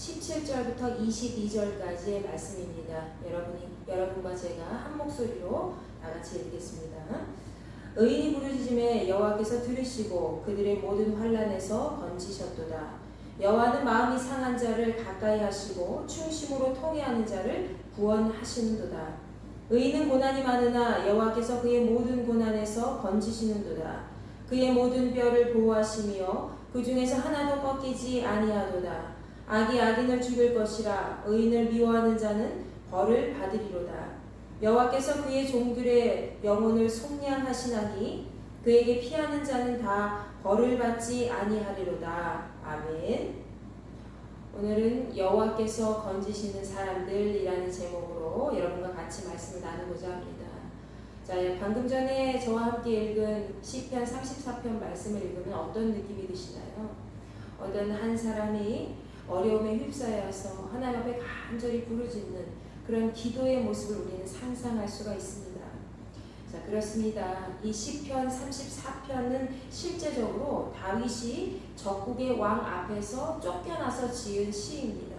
17절부터 22절까지의 말씀입니다. 여러분과 제가 한 목소리로 다 같이 읽겠습니다. 의인이 부르짖음에 여호와께서 들으시고 그들의 모든 환난에서 건지셨도다. 여호와는 마음이 상한 자를 가까이 하시고 충심으로 통회하는 자를 구원하시는도다. 의인은 고난이 많으나 여호와께서 그의 모든 고난에서 건지시는도다. 그의 모든 뼈를 보호하시며 그 중에서 하나도 꺾이지 아니하도다. 악이 악인을 죽일 것이라. 의인을 미워하는 자는 벌을 받으리로다. 여호와께서 그의 종들의 영혼을 속량하시나니 그에게 피하는 자는 다 벌을 받지 아니하리로다. 아멘. 오늘은 여호와께서 건지시는 사람들이라는 제목으로 여러분과 같이 말씀을 나누고자 합니다. 자, 방금 전에 저와 함께 읽은 시편 34편 말씀을 읽으면 어떤 느낌이 드시나요? 어떤 한 사람이 어려움에 휩싸여서 하나님 앞에 간절히 부르짖는 그런 기도의 모습을 우리는 상상할 수가 있습니다. 자, 그렇습니다. 이 시편 34편은 실제적으로 다윗이 적국의 왕 앞에서 쫓겨나서 지은 시입니다.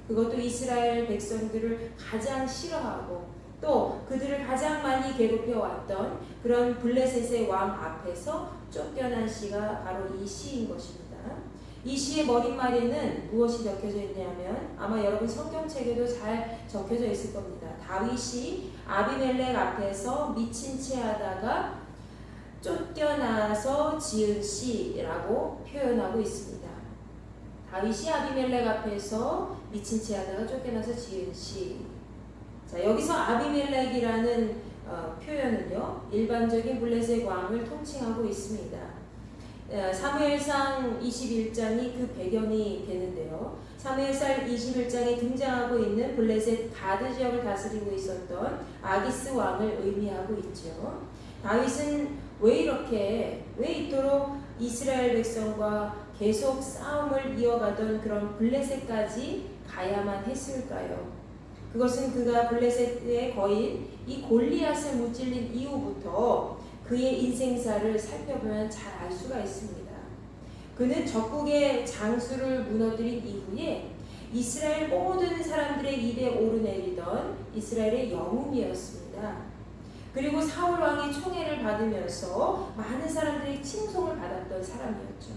그것도 이스라엘 백성들을 가장 싫어하고 또 그들을 가장 많이 괴롭혀왔던 그런 블레셋의 왕 앞에서 쫓겨난 시가 바로 이 시인 것입니다. 이 시의 머릿말에는 무엇이 적혀져 있냐면 아마 여러분 성경책에도 잘 적혀져 있을 겁니다. 다윗이 아비멜렉 앞에서 미친 채 하다가 쫓겨나서 지은 시라고 표현하고 있습니다. 다윗이 아비멜렉 앞에서 미친 채 하다가 쫓겨나서 지은 시. 자, 여기서 아비멜렉이라는 표현은요, 일반적인 블레셋 왕을 통칭하고 있습니다. 사무엘상 21장이 그 배경이 되는데요. 사무엘상 21장에 등장하고 있는 블레셋 가드 지역을 다스리고 있었던 아기스 왕을 의미하고 있죠. 다윗은 왜 이토록 이스라엘 백성과 계속 싸움을 이어가던 그런 블레셋까지 가야만 했을까요? 그것은 그가 블레셋의 거인 이 골리앗을 무찔린 이후부터 그의 인생사를 살펴보면 잘 알 수가 있습니다. 그는 적국의 장수를 무너뜨린 이후에 이스라엘 모든 사람들의 입에 오르내리던 이스라엘의 영웅이었습니다. 그리고 사울 왕의 총애를 받으면서 많은 사람들의 칭송을 받았던 사람이었죠.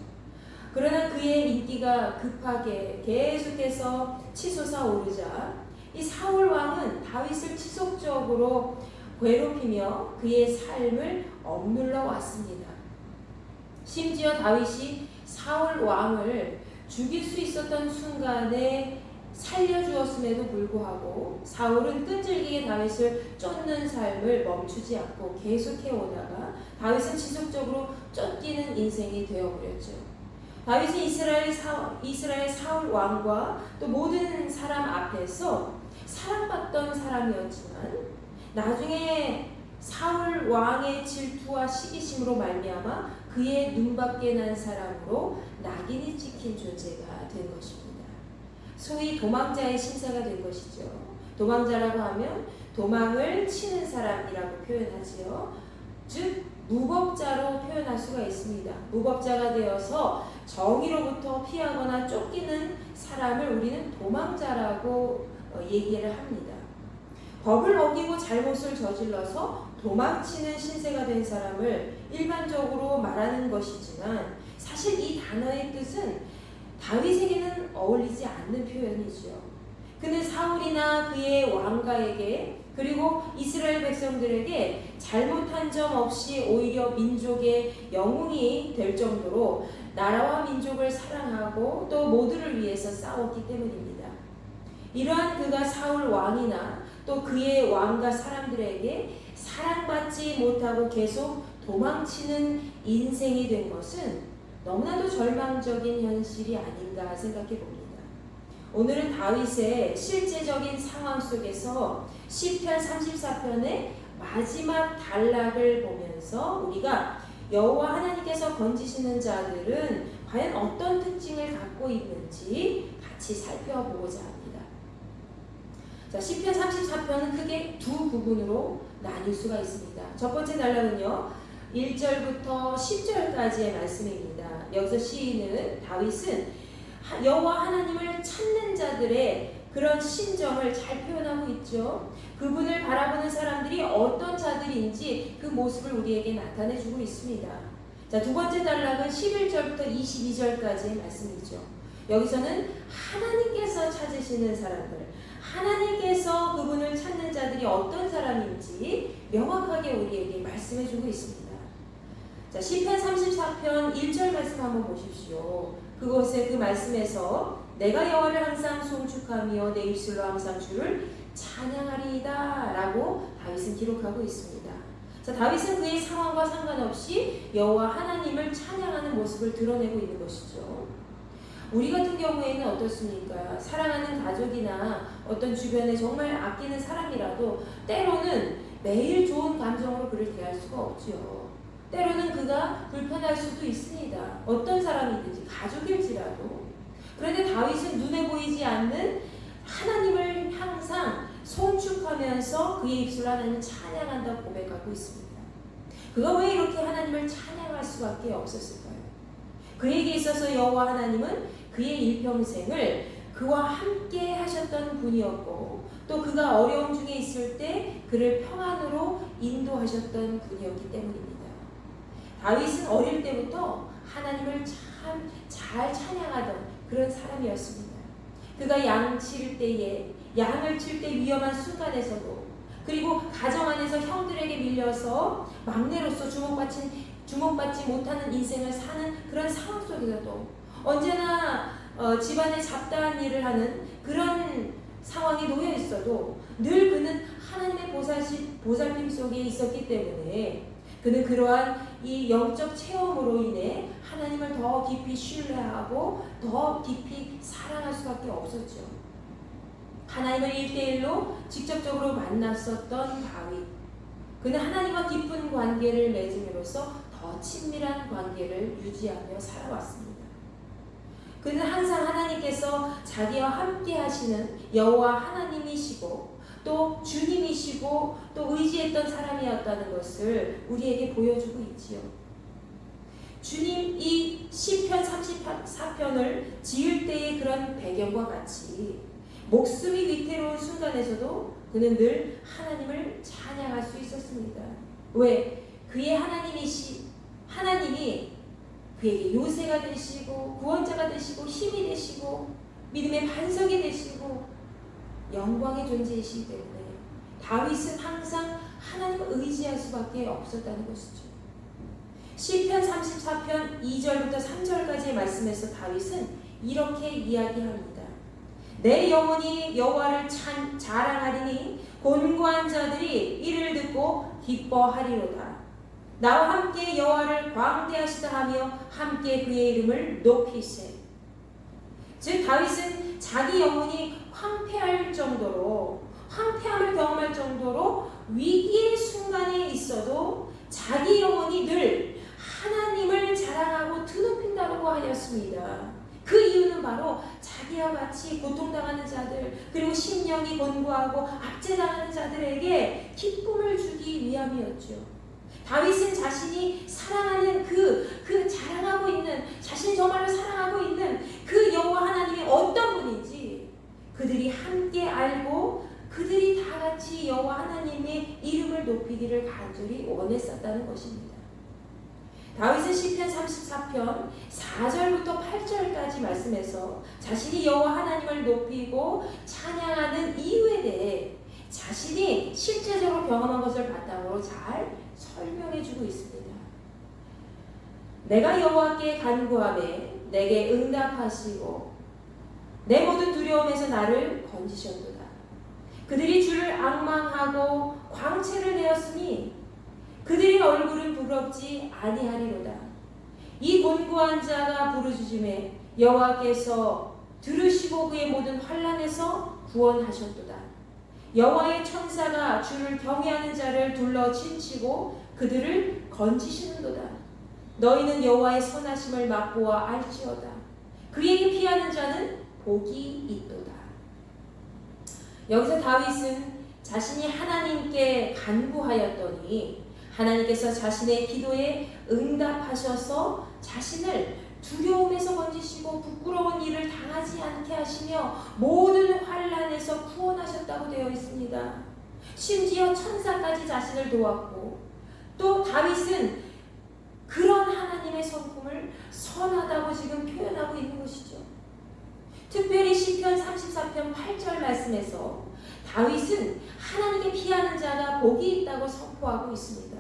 그러나 그의 인기가 급하게 계속해서 치솟아 오르자 이 사울 왕은 다윗을 지속적으로 괴롭히며 그의 삶을 억눌러 왔습니다. 심지어 다윗이 사울 왕을 죽일 수 있었던 순간에 살려주었음에도 불구하고 사울은 끈질기게 다윗을 쫓는 삶을 멈추지 않고 계속해 오다가 다윗은 지속적으로 쫓기는 인생이 되어버렸죠. 다윗이 이스라엘 사울 왕과 또 모든 사람 앞에서 사랑받던 사람이었지만 나중에 사울 왕의 질투와 시기심으로 말미암아 그의 눈밖에 난 사람으로 낙인이 찍힌 존재가 된 것입니다. 소위 도망자의 신세가 된 것이죠. 도망자라고 하면 도망을 치는 사람이라고 표현하지요. 즉 무법자로 표현할 수가 있습니다. 무법자가 되어서 정의로부터 피하거나 쫓기는 사람을 우리는 도망자라고 얘기를 합니다. 법을 어기고 잘못을 저질러서 도망치는 신세가 된 사람을 일반적으로 말하는 것이지만 사실 이 단어의 뜻은 다윗에게는 어울리지 않는 표현이죠. 그는 사울이나 그의 왕가에게 그리고 이스라엘 백성들에게 잘못한 점 없이 오히려 민족의 영웅이 될 정도로 나라와 민족을 사랑하고 또 모두를 위해서 싸웠기 때문입니다. 이러한 그가 사울 왕이나 또 그의 왕과 사람들에게 사랑받지 못하고 계속 도망치는 인생이 된 것은 너무나도 절망적인 현실이 아닌가 생각해 봅니다. 오늘은 다윗의 실제적인 상황 속에서 시편 34편의 마지막 단락을 보면서 우리가 여호와 하나님께서 건지시는 자들은 과연 어떤 특징을 갖고 있는지 같이 살펴보고자 합니다. 자, 시편 34편은 크게 두 부분으로 나뉠 수가 있습니다. 첫 번째 단락은요, 1절부터 10절까지의 말씀입니다. 여기서 시인은 다윗은 여호와 하나님을 찾는 자들의 그런 심정을 잘 표현하고 있죠. 그분을 바라보는 사람들이 어떤 자들인지 그 모습을 우리에게 나타내주고 있습니다. 자, 두 번째 단락은 11절부터 22절까지의 말씀이죠. 여기서는 하나님께서 찾으시는 사람들, 하나님께서 그분을 찾는 자들이 어떤 사람인지 명확하게 우리에게 말씀해주고 있습니다. 자, 시편 34편 1절 말씀 한번 보십시오. 그곳에 그 말씀에서 내가 여호와를 항상 송축하며 내 입술로 항상 주를 찬양하리이다 라고 다윗은 기록하고 있습니다. 자, 다윗은 그의 상황과 상관없이 여호와 하나님을 찬양하는 모습을 드러내고 있는 것이죠. 우리 같은 경우에는 어떻습니까? 사랑하는 가족이나 어떤 주변에 정말 아끼는 사람이라도 때로는 매일 좋은 감정으로 그를 대할 수가 없죠. 때로는 그가 불편할 수도 있습니다. 어떤 사람이든지 가족일지라도. 그런데 다윗은 눈에 보이지 않는 하나님을 항상 송축하면서 그의 입술로 하나님을 찬양한다고 고백하고 있습니다. 그가 왜 이렇게 하나님을 찬양할 수밖에 없었을까요? 그에게 있어서 여호와 하나님은 그의 일평생을 그와 함께 하셨던 분이었고 또 그가 어려움 중에 있을 때 그를 평안으로 인도하셨던 분이었기 때문입니다. 다윗은 어릴 때부터 하나님을 참 잘 찬양하던 그런 사람이었습니다. 그가 양을 칠 때 위험한 순간에서도 그리고 가정 안에서 형들에게 밀려서 막내로서 주목받지 못하는 인생을 사는 그런 상황 속에서도 언제나 집안에 잡다한 일을 하는 그런 상황에 놓여 있어도 늘 그는 하나님의 보살핌 속에 있었기 때문에 그는 그러한 이 영적 체험으로 인해 하나님을 더 깊이 신뢰하고 더 깊이 사랑할 수밖에 없었죠. 하나님을 1대1로 직접적으로 만났었던 다윗. 그는 하나님과 깊은 관계를 맺음으로써 더 친밀한 관계를 유지하며 살아왔습니다. 그는 항상 하나님께서 자기와 함께 하시는 여호와 하나님이시고 또 주님이시고 또 의지했던 사람이었다는 것을 우리에게 보여주고 있지요. 주님 이 시편 34편을 지을 때의 그런 배경과 같이 목숨이 위태로운 순간에서도 그는 늘 하나님을 찬양할 수 있었습니다. 왜? 그의 하나님이 그에게 요새가 되시고 구원자가 되시고 힘이 되시고 믿음의 반석이 되시고 영광의 존재이시기 때문에 다윗은 항상 하나님을 의지할 수밖에 없었다는 것이죠. 시편 34편 2절부터 3절까지의 말씀에서 다윗은 이렇게 이야기합니다. 내 영혼이 여호와를 자랑하리니 곤고한 자들이 이를 듣고 기뻐하리로다. 나와 함께 여호와를 광대하시다 하며 함께 그의 이름을 높이세. 즉 다윗은 자기 영혼이 황폐할 정도로 황폐함을 경험할 정도로 위기의 순간에 있어도 자기 영혼이 늘 하나님을 자랑하고 드높인다고 하였습니다. 그 이유는 바로 자기와 같이 고통당하는 자들 그리고 심령이 곤고하고 압제당하는 자들에게 기쁨을 주기 위함이었죠. 다윗은 자신이 사랑하는 그 자랑하고 있는 자신이 정말로 사랑하고 있는 그 여호와 하나님이 어떤 분인지 그들이 함께 알고 그들이 다 같이 여호와 하나님의 이름을 높이기를 간절히 원했었다는 것입니다. 다윗은 시편 34편 4절부터 8절까지 말씀에서 자신이 여호와 하나님을 높이고 찬양하는 이유에 대해 자신이 실제적으로 경험한 것을 바탕으로 잘 설명해주고 있습니다. 내가 여호와께 간구하매 내게 응답하시고 내 모든 두려움에서 나를 건지셨도다. 그들이 주를 앙망하고 광채를 내었으니 그들의 얼굴은 부럽지 아니하리로다. 이 곤고한 자가 부르짖음에 여호와께서 들으시고 그의 모든 환난에서 구원하셨도다. 여호와의 천사가 주를 경외하는 자를 둘러 친치고 그들을 건지시는도다. 너희는 여호와의 선하심을 맛보아 알지어다. 그에게 피하는 자는 복이 있도다. 여기서 다윗은 자신이 하나님께 간구하였더니 하나님께서 자신의 기도에 응답하셔서 자신을 두려움에서 건지시고 부끄러운 일을 당하지 않게 하시며 모든 환난에서 구원하셨다고 되어 있습니다. 심지어 천사까지 자신을 도왔고, 또 다윗은 그런 하나님의 성품을 선하다고 지금 표현하고 있는 것이죠. 특별히 시편 34편 8절 말씀에서 다윗은 하나님께 피하는 자가 복이 있다고 선포하고 있습니다.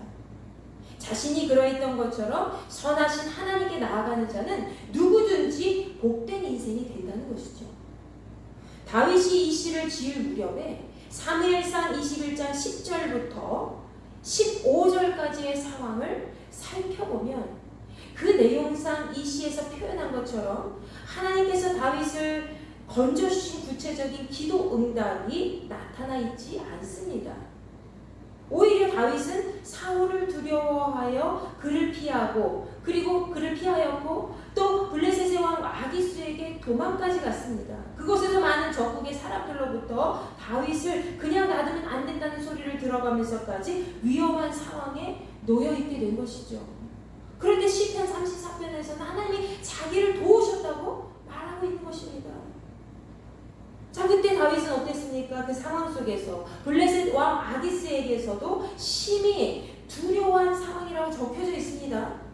자신이 그러했던 것처럼 선하신 하나님께 나아가는 자는 누구든지 복된 인생이 된다는 것이죠. 다윗이 이 시를 지을 무렵에 사무엘상 21장 10절부터 15절까지의 상황을 살펴보면 그 내용상 이 시에서 표현한 것처럼 하나님께서 다윗을 건져주신 구체적인 기도 응답이 나타나 있지 않습니다. 오히려 다윗은 사울을 두려워하여 그를 피하고, 그리고 그를 피하였고, 또 블레셋의 왕 아기스에게 도망까지 갔습니다. 그곳에서 많은 적국의 사람들로부터 다윗을 그냥 놔두면 안 된다는 소리를 들어가면서까지 위험한 상황에 놓여 있게 된 것이죠. 그런데 시편 34편에서는 하나님이 자기를 도우셨다고 말하고 있는 것입니다. 자, 그때 다윗은 어땠습니까? 그 상황 속에서 블레셋 왕 아기스에게서도 심히 두려워한 상황이라고 적혀져 있습니다.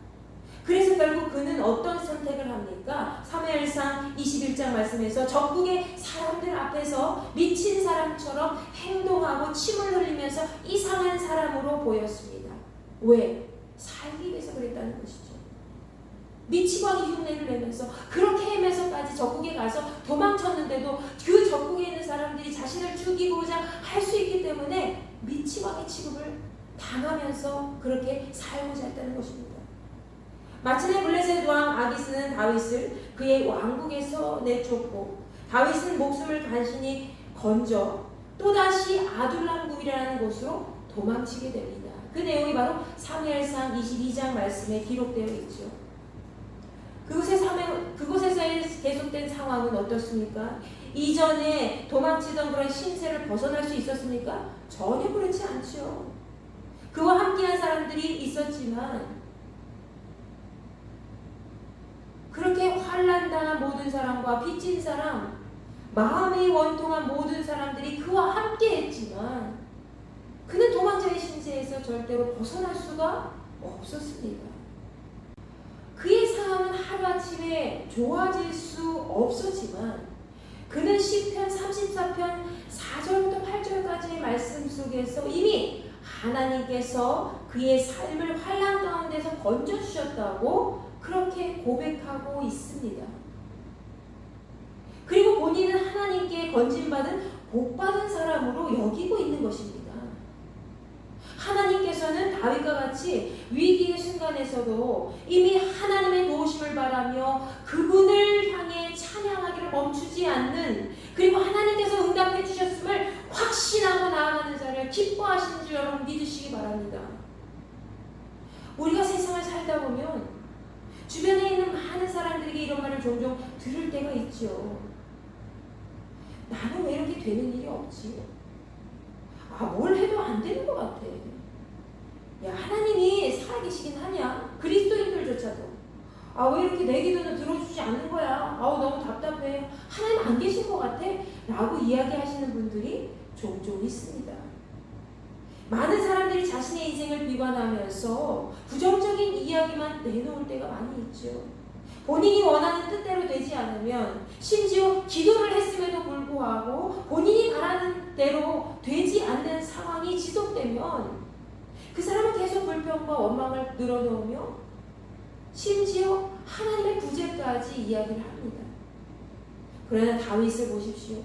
그래서 결국 그는 어떤 선택을 합니까? 사무엘상 21장 말씀에서 적국의 사람들 앞에서 미친 사람처럼 행동하고 침을 흘리면서 이상한 사람으로 보였습니다. 왜? 살기 위해서 그랬다는 것이죠. 미치광이 흉내를 내면서 그렇게 헤매서까지 적국에 가서 도망쳤는데도 그 적국에 있는 사람들이 자신을 죽이고자 할 수 있기 때문에 미치광이 취급을 당하면서 그렇게 살고자 했다는 것입니다. 마침내 블레셋 왕 아기스는 다윗을 그의 왕국에서 내쫓고, 다윗은 목숨을 간신히 건져 또다시 아둘람궁이라는 곳으로 도망치게 됩니다. 그 내용이 바로 사무엘상 22장 말씀에 기록되어 있죠. 그곳에서 계속된 상황은 어떻습니까? 이전에 도망치던 그런 신세를 벗어날 수 있었습니까? 전혀 그렇지 않죠. 그와 함께한 사람들이 있었지만, 그렇게 환난당한 모든 사람과 빚진 사람, 마음이 원통한 모든 사람들이 그와 함께 했지만 그는 도망자의 신세에서 절대로 벗어날 수가 없었습니다. 그의 상황은 하루아침에 좋아질 수 없었지만 그는 시편 34편 4절부터 8절까지의 말씀 속에서 이미 하나님께서 그의 삶을 환난 가운데서 건져주셨다고 그렇게 고백하고 있습니다. 그리고 본인은 하나님께 건진받은 복받은 사람으로 여기고 있는 것입니다. 하나님께서는 다윗과 같이 위기의 순간에서도 이미 하나님의 도우심을 바라며 그분을 향해 찬양하기를 멈추지 않는, 그리고 하나님께서 응답해 주셨음을 확신하고 나아가는 자를 기뻐하시는 줄 여러분 믿으시기 바랍니다. 우리가 세상을 살다 보면 주변에 있는 많은 사람들에게 이런 말을 종종 들을 때가 있죠. 나는 왜 이렇게 되는 일이 없지? 뭘 해도 안 되는 것 같아. 야, 하나님이 살아계시긴 하냐? 그리스도인들조차도 왜 이렇게 내 기도는 들어주지 않는 거야? 너무 답답해. 하나님 안 계신 것 같아? 라고 이야기하시는 분들이 종종 있습니다. 많은 사람들이 자신의 인생을 비관하면서 부정적인 이야기만 내놓을 때가 많이 있죠. 본인이 원하는 뜻대로 되지 않으면, 심지어 기도를 했음에도 불구하고 본인이 바라는 대로 되지 않는 상황이 지속되면 그 사람은 계속 불평과 원망을 늘어놓으며 심지어 하나님의 구제까지 이야기를 합니다. 그러나 다윗을 보십시오.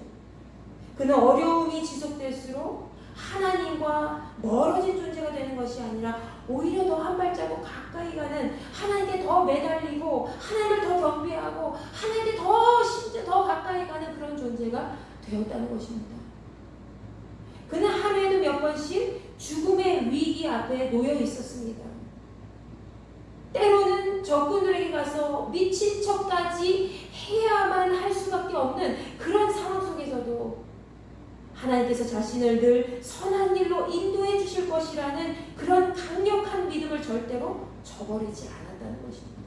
그는 어려움이 지속될수록 하나님과 멀어진 존재가 되는 것이 아니라 오히려 더 한 발자국 가까이 가는, 하나님께 더 매달리고 하나님을 더 경배하고 하나님께 심지어 더 가까이 가는 그런 존재가 되었다는 것입니다. 그는 하루에도 몇 번씩 죽음의 위기 앞에 놓여 있었습니다. 때로는 적군들에게 가서 미친 척까지 해야만 할 수밖에 없는 그런 상황 속에서도 하나님께서 자신을 늘 선한 일로 인도해 주실 것이라는 그런 강력한 믿음을 절대로 저버리지 않았다는 것입니다.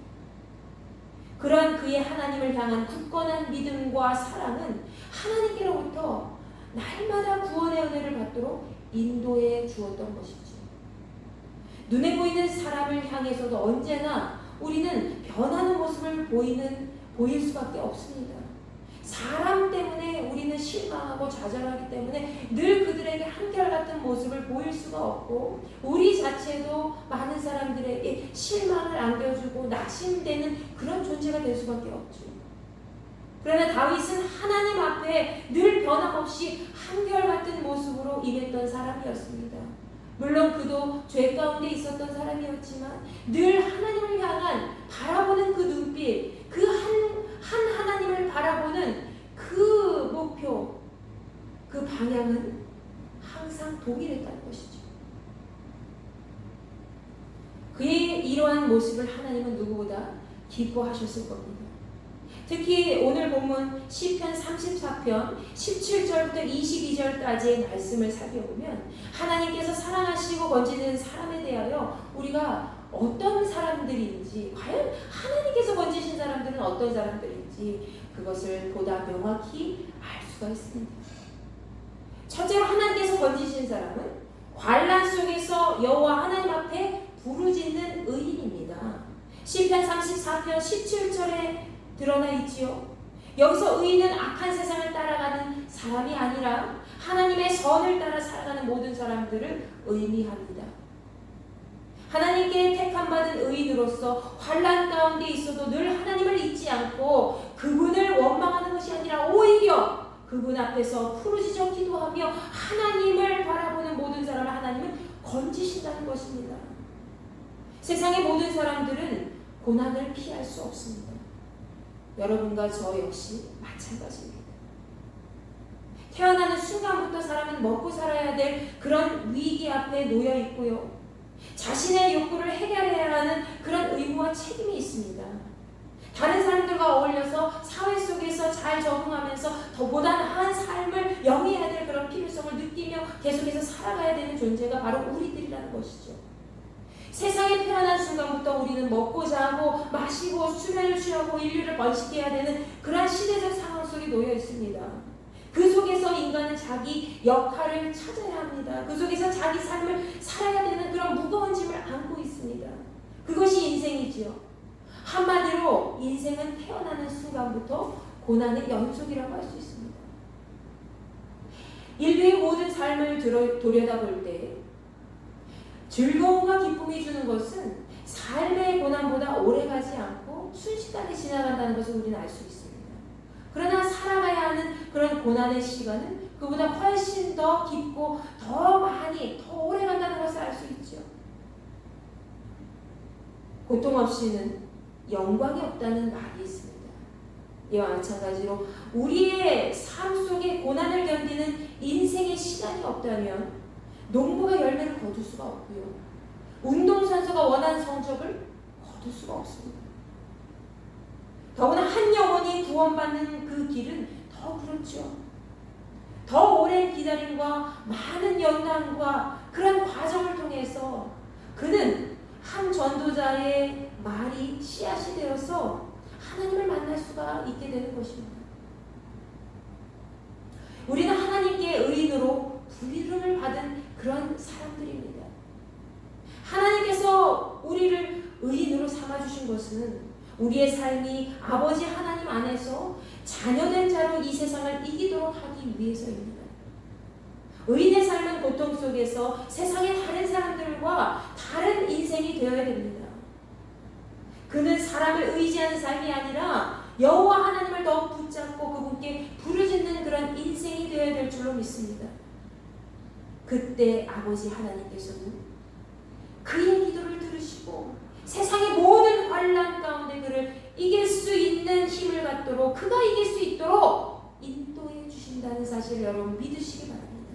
그런 그의 하나님을 향한 굳건한 믿음과 사랑은 하나님께로부터 날마다 구원의 은혜를 받도록 인도해 주었던 것이지. 눈에 보이는 사람을 향해서도 언제나 우리는 변하는 모습을 보일 수밖에 없습니다. 사람 때문에 우리는 실망하고 좌절하기 때문에 늘 그들에게 한결같은 모습을 보일 수가 없고, 우리 자체도 많은 사람들에게 실망을 안겨주고 낙심되는 그런 존재가 될 수밖에 없죠. 그러나 다윗은 하나님 앞에 늘 변함없이 한결같은 모습으로 임했던 사람이었습니다. 물론 그도 죄 가운데 있었던 사람이었지만 늘 하나님을 향한 바라보는 그 눈빛, 그 한 하나님을 바라보는 그 목표, 그 방향은 항상 동일했다는 것이죠. 그의 이러한 모습을 하나님은 누구보다 기뻐하셨을 겁니다. 특히 오늘 본문 시편 34편 17절부터 22절까지의 말씀을 살펴보면 하나님께서 사랑하시고 건지는 사람에 대하여 우리가 어떤 사람들인지, 과연 하나님께서 건지신 사람들은 어떤 사람들인지 그것을 보다 명확히 알 수가 있습니다. 첫째로 하나님께서 건지신 사람은 환난 속에서 여호와 하나님 앞에 부르짖는 의인입니다. 시편 34편 17절에 드러나 있지요. 여기서 의인은 악한 세상을 따라가는 사람이 아니라 하나님의 선을 따라 살아가는 모든 사람들을 의미합니다. 하나님께 택함받은 의인으로서 환난 가운데 있어도 늘 하나님을 잊지 않고 그분을 원망하는 것이 아니라 오히려 그분 앞에서 부르짖어 기도하며 하나님을 바라보는 모든 사람을 하나님은 건지신다는 것입니다. 세상의 모든 사람들은 고난을 피할 수 없습니다. 여러분과 저 역시 마찬가지입니다. 태어나는 순간부터 사람은 먹고 살아야 될 그런 위기 앞에 놓여 있고요. 자신의 욕구를 해결해야 하는 그런 의무와 책임이 있습니다. 다른 사람들과 어울려서 사회 속에서 잘 적응하면서 더보다 나은 삶을 영위해야 될 그런 필요성을 느끼며 계속해서 살아가야 되는 존재가 바로 우리들이라는 것이죠. 세상에 태어난 순간부터 우리는 먹고 자고 마시고 수면을 취하고 인류를 번식해야 되는 그런 시대적 상황 속에 놓여 있습니다. 그 속에서 인간은 자기 역할을 찾아야 합니다. 그 속에서 자기 삶을 살아야 되는 그런 무거운 짐을 안고 있습니다. 그것이 인생이지요. 한마디로 인생은 태어나는 순간부터 고난의 연속이라고 할 수 있습니다. 인류의 모든 삶을 들여다볼 때 즐거움과 기쁨이 주는 것은 삶의 고난보다 오래가지 않고 순식간에 지나간다는 것을 우리는 알 수 있습니다. 그러나 살아가야 하는 그런 고난의 시간은 그보다 훨씬 더 깊고 더 많이 더 오래 간다는 것을 알 수 있죠. 고통 없이는 영광이 없다는 말이 있습니다. 이와 마찬가지로 우리의 삶 속에 고난을 견디는 인생의 시간이 없다면 농부가 열매를 거둘 수가 없고요. 운동선수가 원하는 성적을 거둘 수가 없습니다. 더구나 한 영혼이 구원받는 그 길은 더 그렇죠. 더 오랜 기다림과 많은 연단과 그런 과정을 통해서 그는 한 전도자의 말이 씨앗이 되어서 하나님을 만날 수가 있게 되는 것입니다. 우리는 하나님께 의인으로 부름을 받은 그런 사람들입니다. 하나님께서 우리를 의인으로 삼아주신 것은 우리의 삶이 아버지 하나님 안에서 자녀된 자로 이 세상을 이기도록 하기 위해서입니다. 의인의 삶은 고통 속에서 세상의 다른 사람들과 다른 인생이 되어야 됩니다. 그는 사람을 의지하는 삶이 아니라 여호와 하나님을 더욱 붙잡고 그분께 부르짖는 그런 인생이 되어야 될 줄로 믿습니다. 그때 아버지 하나님께서는 그의 기도를 들으시고 세상의 모든 환난 가운데 그를 이길 수 있는 힘을 갖도록, 그가 이길 수 있도록 인도해 주신다는 사실을 여러분 믿으시기 바랍니다.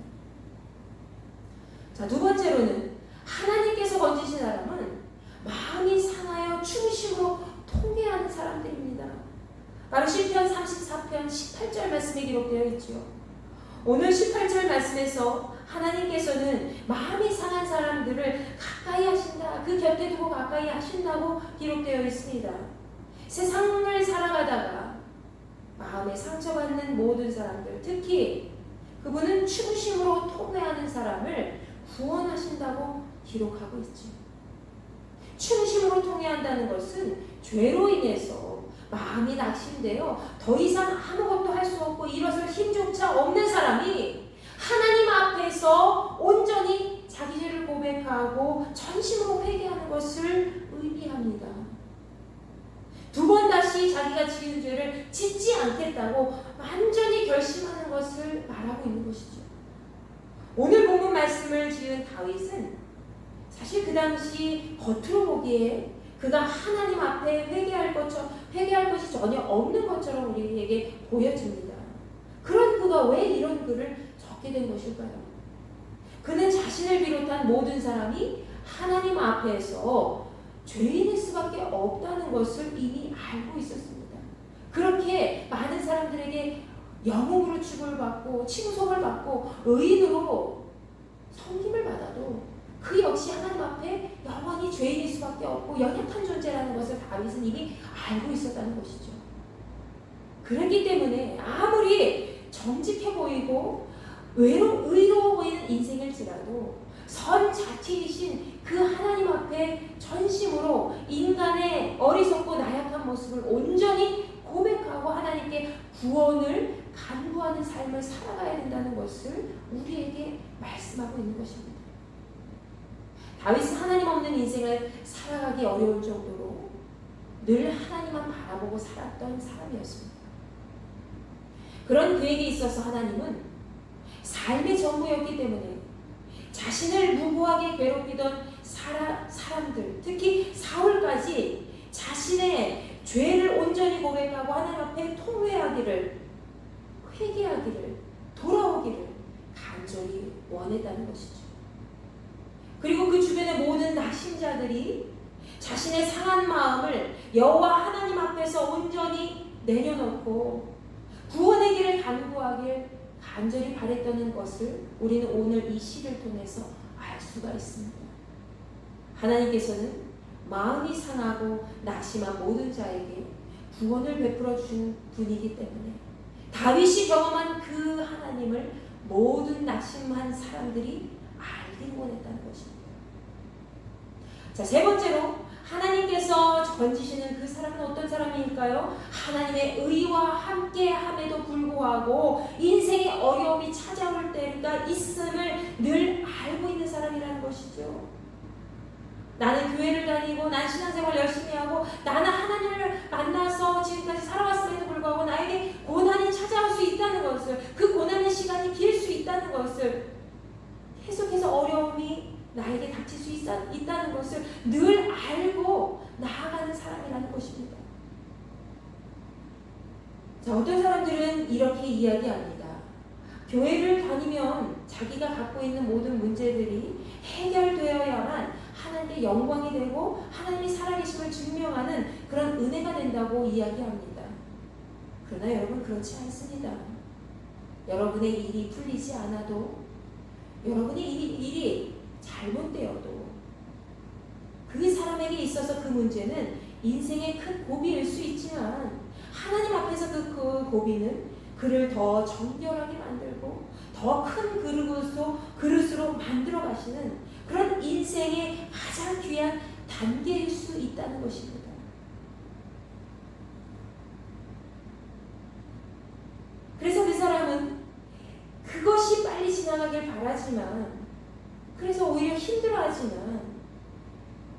자, 두 번째로는 하나님께서 건지신 사람은 마음이 상하여 충심으로 통회하는 사람들입니다. 바로 시편 34편 18절 말씀에 기록되어 있죠. 오늘 18절 말씀에서 하나님께서는 마음이 상한 사람들을 가까이 하신다, 그 곁에 두고 가까이 하신다고 기록되어 있습니다. 세상을 살아가다가 마음에 상처받는 모든 사람들, 특히 그분은 충심으로 통회하는 사람을 구원하신다고 기록하고 있죠. 충심으로 통회한다는 것은 죄로 인해서 마음이 낙심되어 더 이상 아무것도 할 수 없고 일어설 힘조차 없는 사람이 하나님 앞에서 온전히 자기 죄를 고백하고 전심으로 회개하는 것을 의미합니다. 두 번 다시 자기가 지은 죄를 짓지 않겠다고 완전히 결심하는 것을 말하고 있는 것이죠. 오늘 본문 말씀을 지은 다윗은 사실 그 당시 겉으로 보기에 그가 하나님 앞에 회개할 것이 전혀 없는 것처럼 우리에게 보여집니다. 그런 그가 왜 이런 글을 적게 된 것일까요? 그는 자신을 비롯한 모든 사람이 하나님 앞에서 죄인일 수밖에 없다는 것을 이미 알고 있었습니다. 그렇게 많은 사람들에게 영웅으로 취급을 받고 칭송을 받고 의인으로 섬김을 받아도 그 역시 하나님 앞에 영원히 죄인일 수밖에 없고 연약한 존재라는 것을 다윗은 이미 알고 있었다는 것이죠. 그렇기 때문에 아무리 정직해 보이고 의로워 보이는 인생일지라도 선 자체이신 그 하나님 앞에 전심으로 인간의 어리석고 나약한 모습을 온전히 고백하고 하나님께 구원을 간구하는 삶을 살아가야 된다는 것을 우리에게 말씀하고 있는 것입니다. 다윗은 하나님 없는 인생을 살아가기 어려울 정도로 늘 하나님만 바라보고 살았던 사람이었습니다. 그런 그에게 있어서 하나님은 삶의 전부였기 때문에 자신을 무고하게 괴롭히던 사람들, 특히 사울까지 자신의 죄를 온전히 고백하고 하나님 앞에 통회하기를, 회개하기를, 돌아오기를 간절히 원했다는 것이죠. 그리고 그 주변의 모든 낙심자들이 자신의 상한 마음을 여호와 하나님 앞에서 온전히 내려놓고 구원의 길을 간구하길 간절히 바랬다는 것을 우리는 오늘 이 시를 통해서 알 수가 있습니다. 하나님께서는 마음이 상하고 낙심한 모든 자에게 구원을 베풀어 준 분이기 때문에 다윗이 경험한 그 하나님을 모든 낙심한 사람들이 알길 원했다는 것입니다. 자, 세 번째로 하나님께서 건지시는 그 사람은 어떤 사람일까요? 하나님의 의와 함께함에도 불구하고 인생의 어려움이 찾아올 때가 있음을 늘 알고 있는 사람이라는 것이죠. 나는 교회를 다니고 난 신앙생활 열심히 하고 나는 하나님을 만나서 지금까지 살아왔음에도 불구하고 나에게 고난이 찾아올 수 있다는 것을, 그 고난의 시간이 길 수 있다는 것을, 계속해서 어려움이 나에게 닥칠 수 있다는 것을 늘 알고 나아가는 사람이라는 것입니다. 자, 어떤 사람들은 이렇게 이야기합니다. 교회를 다니면 자기가 갖고 있는 모든 문제들이 해결되어야만 하나님께 영광이 되고 하나님이 살아계심을 증명하는 그런 은혜가 된다고 이야기합니다. 그러나 여러분, 그렇지 않습니다. 여러분의 일이 풀리지 않아도, 여러분의 일이 잘못되어도 그 사람에게 있어서 그 문제는 인생의 큰 고비일 수 있지만 하나님 앞에서 그 고비는 그를 더 정결하게 만들고 더 큰 그릇으로 만들어 가시는 그런 인생의 가장 귀한 단계일 수 있다는 것입니다. 그래서 그 사람은 그것이 빨리 지나가길 바라지만, 그래서 오히려 힘들어하지만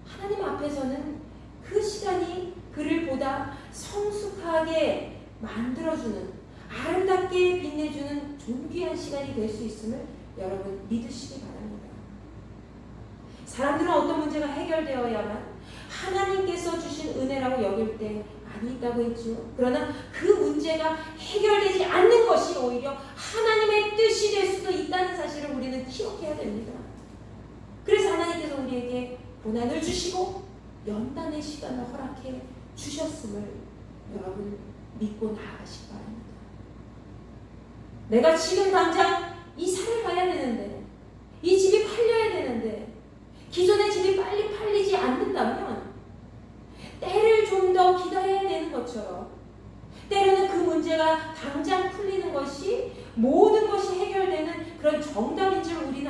하나님 앞에서는 그 시간이 그를 보다 성숙하게 만들어주는, 아름답게 빛내주는 존귀한 시간이 될 수 있음을 여러분 믿으시기 바랍니다. 사람들은 어떤 문제가 해결되어야만 하나님께서 주신 은혜라고 여길 때 많이 있다고 했죠. 그러나 그 문제가 해결되지 않는 것이 오히려 하나님의 뜻이 될 수도 있다는 사실을 우리는 기억해야 됩니다. 그래서 하나님께서 우리에게 고난을 주시고 연단의 시간을 허락해 주셨음을 여러분 믿고 나아가시기 바랍니다. 내가 지금 당장 이 산을 가야 되는데, 이 집이 팔려야 되는데, 기존의 집이 빨리 팔리지 않는다면 때를 좀 더 기다려야 되는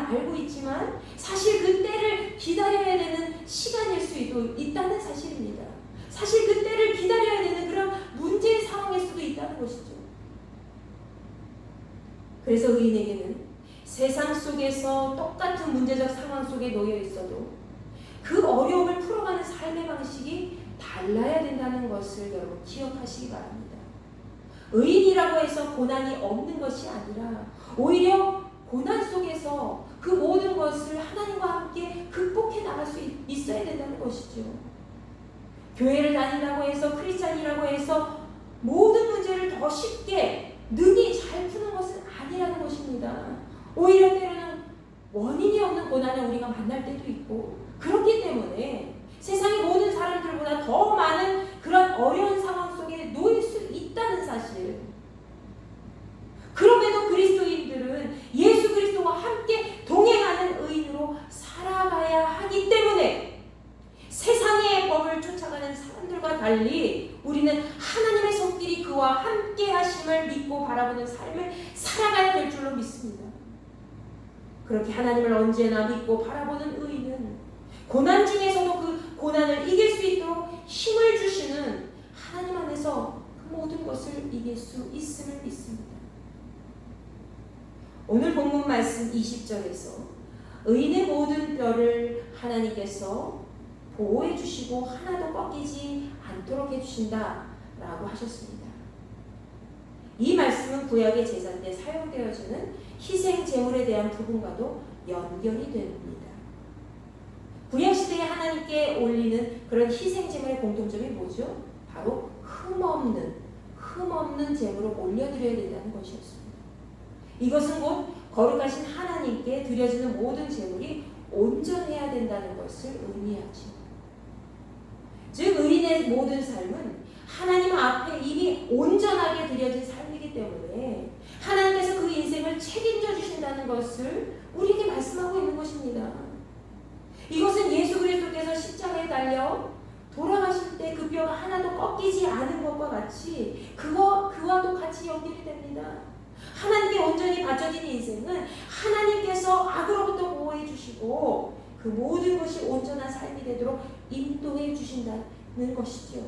알고 있지만 사실 그 때를 기다려야 되는 시간일 수도 있다는 사실입니다. 사실 그 때를 기다려야 되는 그런 문제의 상황일 수도 있다는 것이죠. 그래서 의인에게는 세상 속에서 똑같은 문제적 상황 속에 놓여 있어도 그 어려움을 풀어가는 삶의 방식이 달라야 된다는 것을 여러분 기억하시기 바랍니다. 의인이라고 해서 고난이 없는 것이 아니라 오히려 고난 속에서 그 모든 것을 하나님과 함께 극복해 나갈 수 있어야 된다는 것이죠. 교회를 다닌다고 해서 크리스찬이라고 해서 모든 문제를 더 쉽게 능히 잘 푸는 것은 아니라는 것입니다. 오히려 때로는 원인이 없는 고난을 우리가 만날 때도 있고, 그렇기 때문에 세상의 모든 사람들보다 더 많은 그런 어려운 상황 속에 놓일 수 있다는 사실. 그럼에도 그리스도인들은 예수 그리스도와 함께 동행하는 의인으로 살아가야 하기 때문에 세상의 법을 쫓아가는 사람들과 달리 우리는 하나님의 손길이 그와 함께 하심을 믿고 바라보는 삶을 살아가야 될 줄로 믿습니다. 그렇게 하나님을 언제나 믿고 바라보는 의인은 고난 중에서도 그 고난을 이길 수 있도록 힘을 주시는 하나님 안에서 그 모든 것을 이길 수 있음을 믿습니다. 오늘 본문 말씀 20절에서 의인의 모든 뼈를 하나님께서 보호해 주시고 하나도 꺾이지 않도록 해주신다 라고 하셨습니다. 이 말씀은 구약의 제사 때 사용되어지는 희생 제물에 대한 부분과도 연결이 됩니다. 구약시대에 하나님께 올리는 그런 희생 제물의 공통점이 뭐죠? 바로 흠없는 제물을 올려드려야 된다는 것이었습니다. 이것은 곧 거룩하신 하나님께 드려지는 모든 제물이 온전해야 된다는 것을 의미하죠. 즉 의인의 모든 삶은 하나님 앞에 이미 온전하게 드려진 삶이기 때문에 하나님께서 그 인생을 책임져 주신다는 것을 우리에게 말씀하고 있는 것입니다. 이것은 예수 그리스도께서 십자가에 달려 돌아가실 때 그 뼈가 하나도 꺾이지 않은 것과 같이 그와도 같이 연결이 됩니다. 하나님께 온전히 바쳐진 인생은 하나님께서 악으로부터 보호해 주시고 그 모든 것이 온전한 삶이 되도록 인도해 주신다는 것이죠.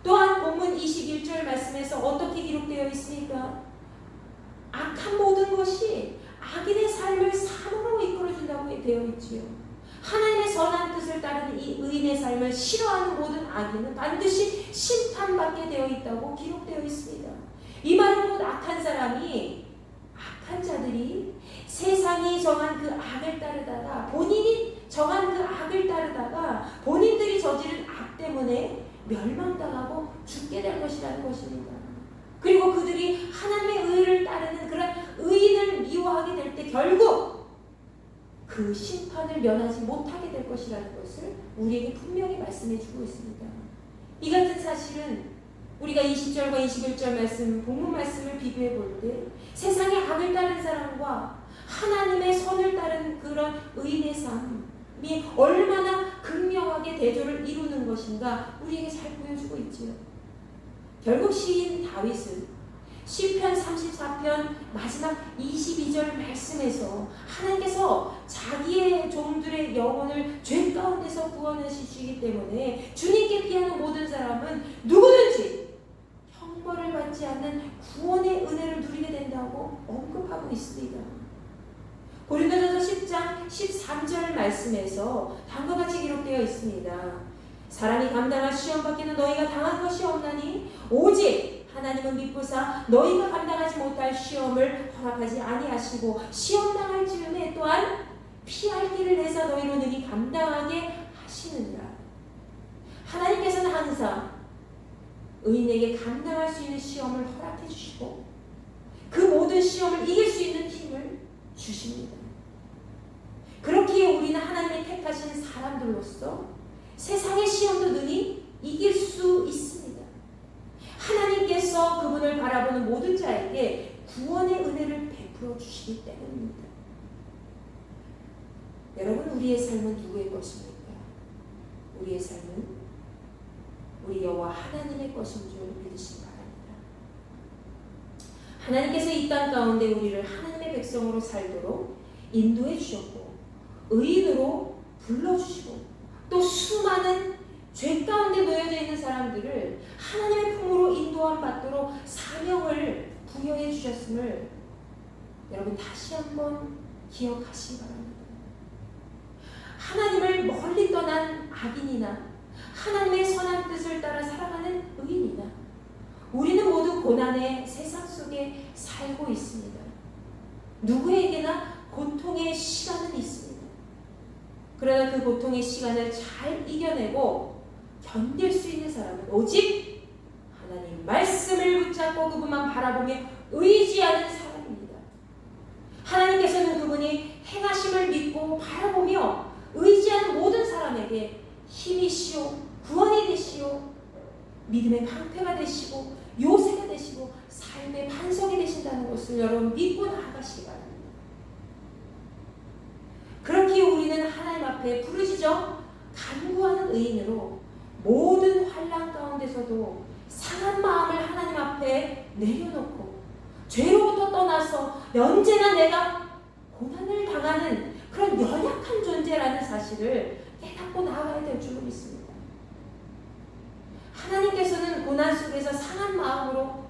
또한 본문 21절 말씀에서 어떻게 기록되어 있습니까? 악한 모든 것이 악인의 삶을 사망으로 이끌어준다고 되어 있지요. 하나님의 선한 뜻을 따르는 이 의인의 삶을 싫어하는 모든 악인은 반드시 심판받게 되어 있다고 기록되어 있습니다. 이 말은 곧 악한 자들이 세상이 정한 그 악을 따르다가 본인이 정한 그 악을 따르다가 본인들이 저지른 악 때문에 멸망당하고 죽게 될 것이라는 것입니다. 그리고 그들이 하나님의 의를 따르는 그런 의인을 미워하게 될 때 결국 그 심판을 면하지 못하게 될 것이라는 것을 우리에게 분명히 말씀해 주고 있습니다. 이 같은 사실은 우리가 20절과 21절 말씀, 본문 말씀을 비교해 볼 때 세상의 악을 따른 사람과 하나님의 선을 따른 그런 의인의 삶이 얼마나 극명하게 대조를 이루는 것인가 우리에게 잘 보여주고 있지요. 결국 시인 다윗은 시편 34편 마지막 22절 말씀에서 하나님께서 자기의 종들의 영혼을 죄 가운데서 구원하시기 때문에 주님께 피하는 모든 사람은 누구든지 형벌을 받지 않는 구원의 은혜를 누리게 된다고 언급하고 있습니다. 고린도전서 10장 13절 말씀에서 다음과 같이 기록되어 있습니다. 사람이 감당할 시험 밖에는 너희가 당한 것이 없나니 오직 하나님은 미쁘사 너희가 감당하지 못할 시험을 허락하지 아니하시고 시험 당할 즈음에 또한 피할 길을 내사 너희로 능히 감당하게 하시느니라. 하나님께서는 항상 의인에게 감당할 수 있는 시험을 허락해 주시고 그 모든 시험을 이길 수 있는 힘을 주십니다. 그렇기에 우리는 하나님의 택하신 사람들로서 세상의 시험도 능히 이길 수 있습니다. 하나님께서 그분을 바라보는 모든 자에게 구원의 은혜를 베풀어 주시기 때문입니다. 여러분, 우리의 삶은 누구의 것입니까? 우리의 삶은 우리 여호와 하나님의 것인 줄 믿으시기 바랍니다. 하나님께서 이 땅 가운데 우리를 하나님의 하나님의 백성으로 살도록 인도해 주셨고 의인으로 불러주시고 또 수많은 죄 가운데 놓여져 있는 사람들을 하나님의 품으로 인도함 받도록 사명을 부여해 주셨음을 여러분 다시 한번 기억하시기 바랍니다. 하나님을 멀리 떠난 악인이나 하나님의 선한 뜻을 따라 살아가는 의인이나 우리는 모두 고난의 세상 속에 살고 있습니다. 누구에게나 고통의 시간은 있습니다. 그러나 그 고통의 시간을 잘 이겨내고 견딜 수 있는 사람은 오직 하나님 말씀을 붙잡고 그분만 바라보며 의지하는 사람입니다. 하나님께서는 그분이 행하심을 믿고 바라보며 의지하는 모든 사람에게 힘이시오, 구원이 되시오, 믿음의 방패가 되시고 요새가 되시고 삶의 반석이 되신다는 것을 여러분 믿고 나아가시기 바랍니다. 그렇게 우리는 하나님 앞에 부르짖어 간구하는 의인으로 모든 환난 가운데서도 상한 마음을 하나님 앞에 내려놓고 죄로부터 떠나서 언제나 내가 고난을 당하는 그런 연약한 존재라는 사실을 깨닫고 나아가야 될 줄로 믿습니다. 하나님께서는 고난 속에서 상한 마음으로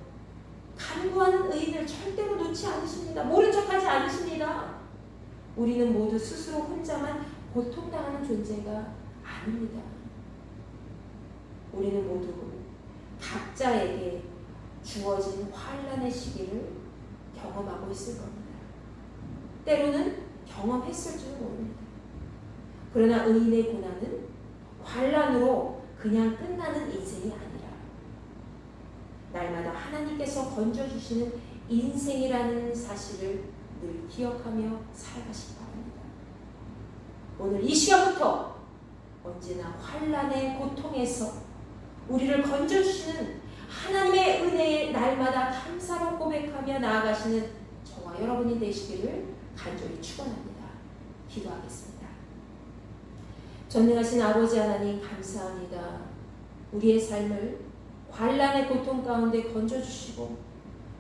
간구하는 의인을 절대로 놓지 않으십니다. 모른 척하지 않으십니다. 우리는 모두 스스로 혼자만 고통당하는 존재가 아닙니다. 우리는 모두 각자에게 주어진 환난의 시기를 경험하고 있을 겁니다. 때로는 경험했을지도 모릅니다. 그러나 의인의 고난은 환난으로 그냥 끝나는 인생이 아니라 날마다 하나님께서 건져주시는 인생이라는 사실을 늘 기억하며 살아가시기 바랍니다. 오늘 이 시간부터 언제나 환난의 고통에서 우리를 건져주시는 하나님의 은혜에 날마다 감사로 고백하며 나아가시는 저와 여러분이 되시기를 간절히 축원합니다. 기도하겠습니다. 전능하신 아버지 하나님 감사합니다. 우리의 삶을 환난의 고통 가운데 건져주시고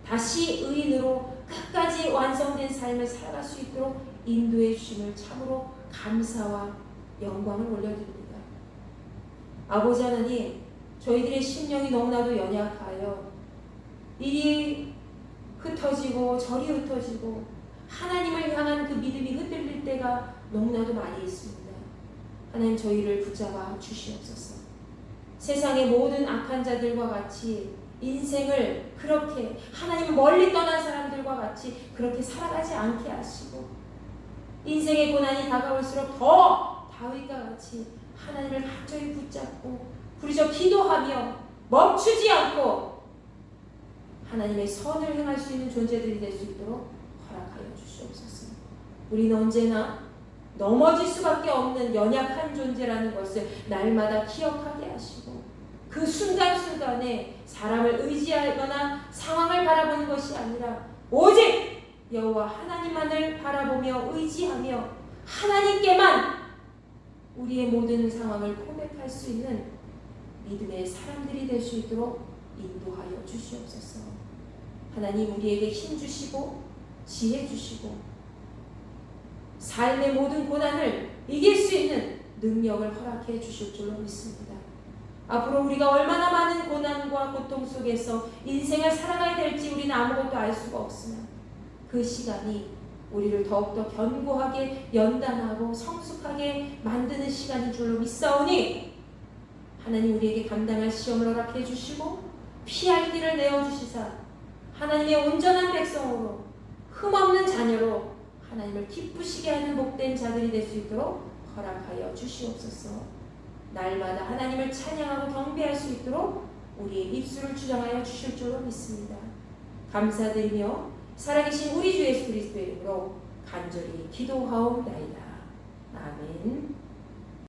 다시 의인으로 끝까지 완성된 삶을 살아갈 수 있도록 인도해 주심을 참으로 감사와 영광을 올려드립니다. 아버지 하나님, 저희들의 심령이 너무나도 연약하여 이리 흩어지고 저리 흩어지고 하나님을 향한 그 믿음이 흔들릴 때가 너무나도 많이 있습니다. 하나님 저희를 붙잡아 주시옵소서. 세상의 모든 악한 자들과 같이 인생을 그렇게 하나님 멀리 떠난 사람들과 같이 그렇게 살아가지 않게 하시고 인생의 고난이 다가올수록 더 다윗과 같이 하나님을 간절히 붙잡고 부르짖어 기도하며 멈추지 않고 하나님의 선을 행할 수 있는 존재들이 될 수 있도록 허락하여 주시옵소서. 우리는 언제나 넘어질 수밖에 없는 연약한 존재라는 것을 날마다 기억하게 하시고 그 순간순간에 사람을 의지하거나 상황을 바라보는 것이 아니라 오직 여호와 하나님만을 바라보며 의지하며 하나님께만 우리의 모든 상황을 고백할 수 있는 믿음의 사람들이 될 수 있도록 인도하여 주시옵소서. 하나님 우리에게 힘 주시고 지혜 주시고 삶의 모든 고난을 이길 수 있는 능력을 허락해 주실 줄로 믿습니다. 앞으로 우리가 얼마나 많은 고난과 고통 속에서 인생을 살아가야 될지 우리는 아무것도 알 수가 없으나 그 시간이 우리를 더욱더 견고하게 연단하고 성숙하게 만드는 시간인 줄로 믿사오니 하나님 우리에게 감당할 시험을 허락해 주시고 피할 길을 내어주시사 하나님의 온전한 백성으로 흠없는 자녀로 하나님을 기쁘시게 하는 복된 자들이 될 수 있도록 허락하여 주시옵소서. 날마다 하나님을 찬양하고 경배할 수 있도록 우리의 입술을 주장하여 주실 줄로 믿습니다. 감사드리며 살아계신 우리 주 예수 그리스도의 이름으로 간절히 기도하옵나이다.